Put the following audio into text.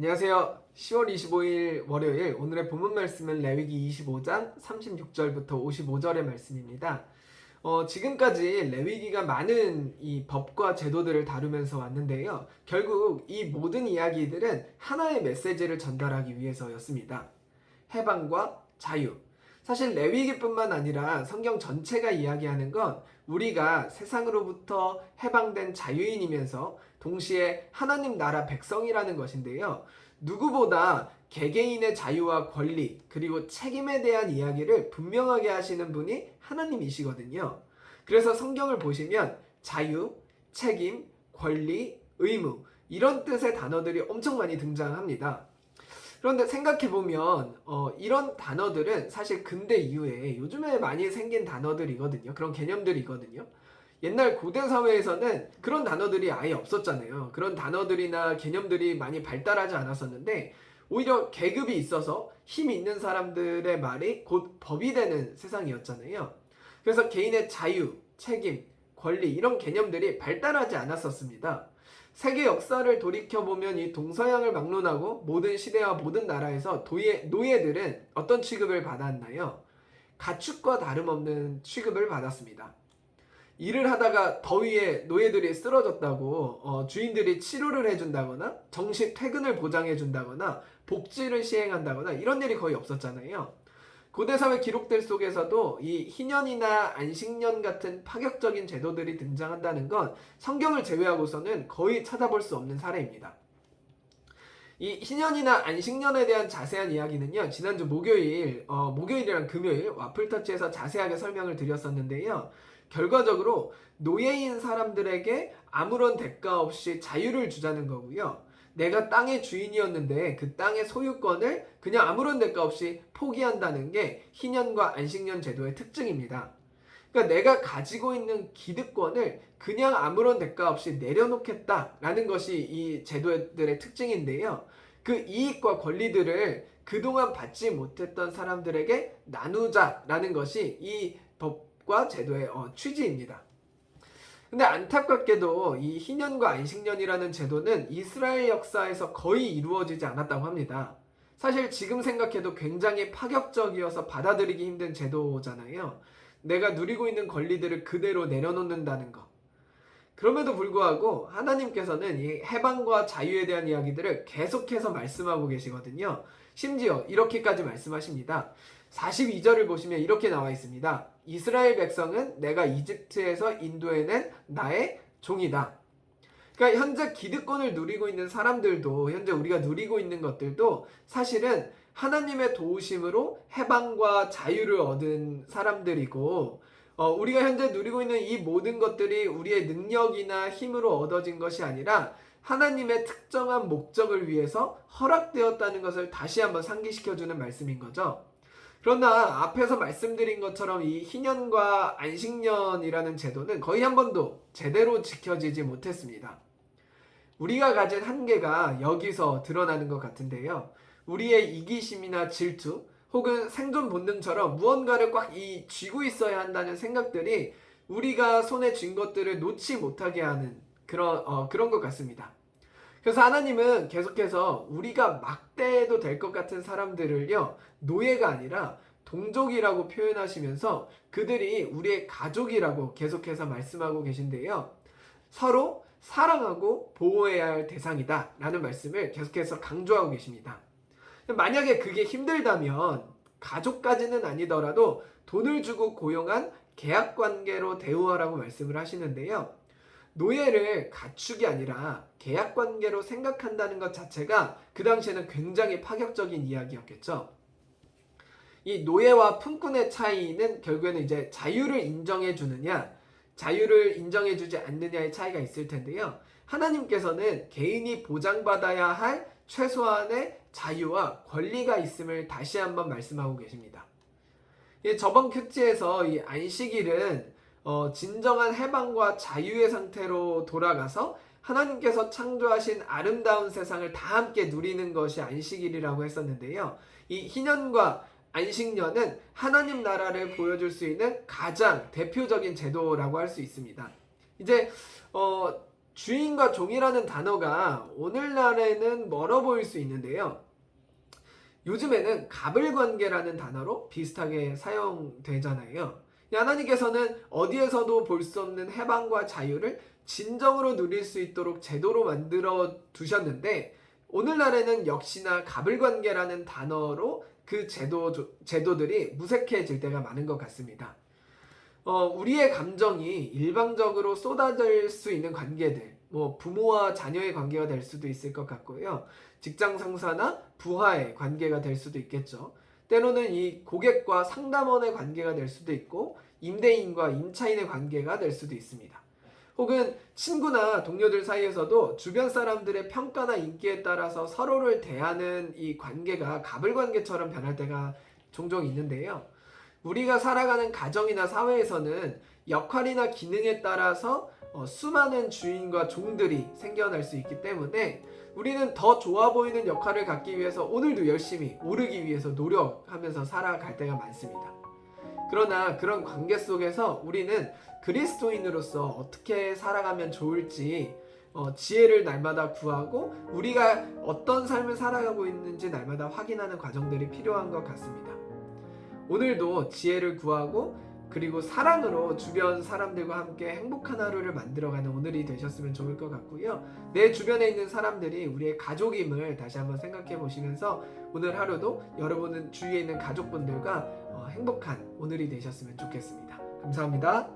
안녕하세요. 10월 25일 월요일 오늘의 본문 말씀은 레위기 25장 36절부터 55절의 말씀입니다. 지금까지 레위기가 많은 이 법과 제도들을 다루면서 왔는데요. 결국 이 모든 이야기들은 하나의 메시지를 전달하기 위해서였습니다. 해방과 자유. 사실 레위기뿐만 아니라 성경 전체가 이야기하는 건 우리가 세상으로부터 해방된 자유인이면서 동시에 하나님 나라 백성이라는 것인데요. 누구보다 개개인의 자유와 권리 그리고 책임에 대한 이야기를 분명하게 하시는 분이 하나님이시거든요. 그래서 성경을 보시면 자유, 책임, 권리, 의무 이런 뜻의 단어들이 엄청 많이 등장합니다. 그런데 생각해보면 이런 단어들은 사실 근대 이후에 요즘에 많이 생긴 단어들이거든요. 그런 개념들이거든요. 옛날 고대 사회에서는 그런 단어들이 아예 없었잖아요. 그런 단어들이나 개념들이 많이 발달하지 않았었는데 오히려 계급이 있어서 힘이 있는 사람들의 말이 곧 법이 되는 세상이었잖아요. 그래서 개인의 자유, 책임, 권리 이런 개념들이 발달하지 않았었습니다. 세계 역사를 돌이켜보면 이 동서양을 막론하고 모든 시대와 모든 나라에서 노예들은 어떤 취급을 받았나요? 가축과 다름없는 취급을 받았습니다. 일을 하다가 더위에 노예들이 쓰러졌다고 주인들이 치료를 해준다거나 정시 퇴근을 보장해준다거나 복지를 시행한다거나 이런 일이 거의 없었잖아요. 고대사회 기록들 속에서도 이 희년이나 안식년 같은 파격적인 제도들이 등장한다는 건 성경을 제외하고서는 거의 찾아볼 수 없는 사례입니다. 이 희년이나 안식년에 대한 자세한 이야기는요, 지난주 목요일이랑 금요일 와플터치에서 자세하게 설명을 드렸었는데요. 결과적으로 노예인 사람들에게 아무런 대가 없이 자유를 주자는 거고요. 내가 땅의 주인이었는데 그 땅의 소유권을 그냥 아무런 대가 없이 포기한다는 게 희년과 안식년 제도의 특징입니다. 그러니까 내가 가지고 있는 기득권을 그냥 아무런 대가 없이 내려놓겠다라는 것이 이 제도들의 특징인데요. 그 이익과 권리들을 그동안 받지 못했던 사람들에게 나누자라는 것이 이 법과 제도의 취지입니다. 근데 안타깝게도 이 희년과 안식년이라는 제도는 이스라엘 역사에서 거의 이루어지지 않았다고 합니다. 사실 지금 생각해도 굉장히 파격적이어서 받아들이기 힘든 제도잖아요. 내가 누리고 있는 권리들을 그대로 내려놓는다는 것. 그럼에도 불구하고 하나님께서는 이 해방과 자유에 대한 이야기들을 계속해서 말씀하고 계시거든요. 심지어 이렇게까지 말씀하십니다. 42절을 보시면 이렇게 나와 있습니다. 이스라엘 백성은 내가 이집트에서 인도해낸 나의 종이다. 그러니까 현재 기득권을 누리고 있는 사람들도, 현재 우리가 누리고 있는 것들도 사실은 하나님의 도우심으로 해방과 자유를 얻은 사람들이고, 우리가 현재 누리고 있는 이 모든 것들이 우리의 능력이나 힘으로 얻어진 것이 아니라 하나님의 특정한 목적을 위해서 허락되었다는 것을 다시 한번 상기시켜주는 말씀인 거죠. 그러나 앞에서 말씀드린 것처럼 이 희년과 안식년이라는 제도는 거의 한 번도 제대로 지켜지지 못했습니다. 우리가 가진 한계가 여기서 드러나는 것 같은데요. 우리의 이기심이나 질투 혹은 생존 본능처럼 무언가를 꽉 쥐고 있어야 한다는 생각들이 우리가 손에 쥔 것들을 놓지 못하게 하는 그런 것 같습니다. 그래서 하나님은 계속해서 우리가 막대해도 될 것 같은 사람들을요, 노예가 아니라 동족이라고 표현하시면서 그들이 우리의 가족이라고 계속해서 말씀하고 계신데요. 서로 사랑하고 보호해야 할 대상이다 라는 말씀을 계속해서 강조하고 계십니다. 만약에 그게 힘들다면 가족까지는 아니더라도 돈을 주고 고용한 계약관계로 대우하라고 말씀을 하시는데요. 노예를 가축이 아니라 계약관계로 생각한다는 것 자체가 그 당시에는 굉장히 파격적인 이야기였겠죠. 이 노예와 품꾼의 차이는 결국에는 이제 자유를 인정해 주느냐 자유를 인정해 주지 않느냐의 차이가 있을 텐데요. 하나님께서는 개인이 보장받아야 할 최소한의 자유와 권리가 있음을 다시 한번 말씀하고 계십니다. 저번 큐티에서 이 안식일은 진정한 해방과 자유의 상태로 돌아가서 하나님께서 창조하신 아름다운 세상을 다 함께 누리는 것이 안식일이라고 했었는데요. 이 희년과 안식년은 하나님 나라를 보여줄 수 있는 가장 대표적인 제도라고 할 수 있습니다. 이제 주인과 종이라는 단어가 오늘날에는 멀어 보일 수 있는데요. 요즘에는 갑을관계라는 단어로 비슷하게 사용되잖아요. 하나님께서는 어디에서도 볼 수 없는 해방과 자유를 진정으로 누릴 수 있도록 제도로 만들어 두셨는데, 오늘날에는 역시나 갑을관계라는 단어로 그 제도들이 무색해질 때가 많은 것 같습니다. 우리의 감정이 일방적으로 쏟아질 수 있는 관계들, 부모와 자녀의 관계가 될 수도 있을 것 같고요. 직장 상사나 부하의 관계가 될 수도 있겠죠. 때로는 이 고객과 상담원의 관계가 될 수도 있고, 임대인과 임차인의 관계가 될 수도 있습니다. 혹은 친구나 동료들 사이에서도 주변 사람들의 평가나 인기에 따라서 서로를 대하는 이 관계가 갑을관계처럼 변할 때가 종종 있는데요. 우리가 살아가는 가정이나 사회에서는 역할이나 기능에 따라서 수많은 주인과 종들이 생겨날 수 있기 때문에 우리는 더 좋아 보이는 역할을 갖기 위해서 오늘도 열심히 오르기 위해서 노력하면서 살아갈 때가 많습니다. 그러나 그런 관계 속에서 우리는 그리스도인으로서 어떻게 살아가면 좋을지 지혜를 날마다 구하고 우리가 어떤 삶을 살아가고 있는지 날마다 확인하는 과정들이 필요한 것 같습니다. 오늘도 지혜를 구하고 그리고 사랑으로 주변 사람들과 함께 행복한 하루를 만들어가는 오늘이 되셨으면 좋을 것 같고요. 내 주변에 있는 사람들이 우리의 가족임을 다시 한번 생각해 보시면서 오늘 하루도 여러분은 주위에 있는 가족분들과 행복한 오늘이 되셨으면 좋겠습니다. 감사합니다.